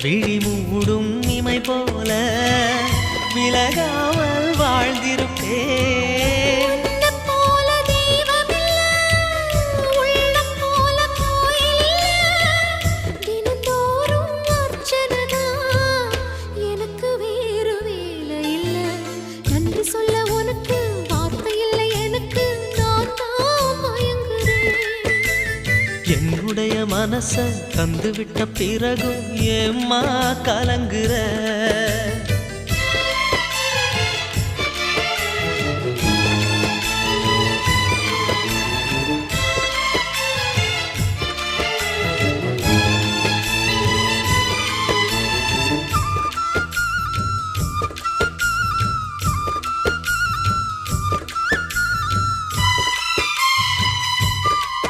விழி மூடும் இமை போல விலகாமல் வாழ்ந்திருப்பேன். என்னுடைய மனச தந்து விட்ட பிறகும் ஏம்மா கலங்குற?